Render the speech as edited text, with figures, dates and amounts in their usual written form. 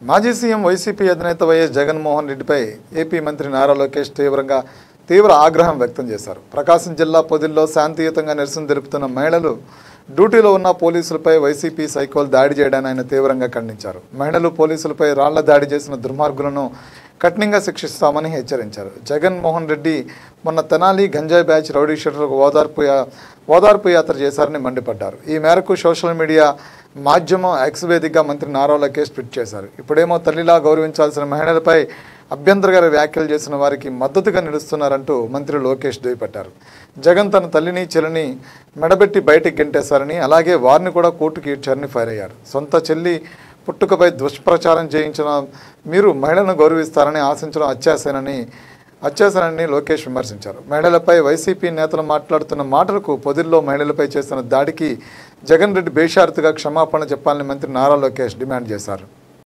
మాజీ CM YCP అధినేత YS Jaganmohan రెడ్డిపై ఏపీ మంత్రి నారా లోకేష్ తీవ్ర ఆగ్రహం వ్యక్తం చేశారు. ప్రకాశం జిల్లా పొదిల్లో శాంతియుతంగా నిరసన తెలుపుతున్న మహిళలు డ్యూటీలో ఉన్న పోలీసులపై వైసీపీ సైకోలు దాడి చేయడాన్ని ఆయన తీవ్రంగా ఖండించారు. మహిళలు పోలీసులపై రాళ్ల దాడి చేసిన దుర్మార్గులను కఠినంగా శిక్షిస్తామని హెచ్చరించారు. జగన్మోహన్ రెడ్డి మొన్న తెనాలి గంజాయి బ్యాచ్ రౌడీ షీటర్లకు ఓదార్పు యాత్ర చేశారని మండిపడ్డారు. ఈ మేరకు సోషల్ మీడియా మాధ్యమం ఎక్స్ వేదికగా మంత్రి నారా లోకేష్ ట్వీట్ చేశారు. ఇప్పుడేమో తల్లిలా గౌరవించాల్సిన మహిళలపై అభ్యంతరకర వ్యాఖ్యలు చేసిన వారికి మద్దతుగా నిలుస్తున్నారంటూ మంత్రి లోకేష్ దుయ్యబట్టారు. జగన్ తన తల్లిని చెల్లిని మెడబెట్టి బయటికి గెంటేశారని, అలాగే వారిని కూడా కోర్టుకు ఈడ్చారని ఫైర్ అయ్యారు. సొంత చెల్లి పుట్టుకపై దుష్ప్రచారం చేయించిన మీరు మహిళలను గౌరవిస్తారని ఆశించడం అత్యాశనని లోకేష్ విమర్శించారు. మహిళలపై వైసీపీ నేతలు మాట్లాడుతున్న మాటలకు, పొదిల్లో మహిళలపై చేస్తున్న దాడికి జగన్ రెడ్డి బేషరతుగా క్షమాపణ చెప్పాలని మంత్రి నారా లోకేష్ డిమాండ్ చేశారు.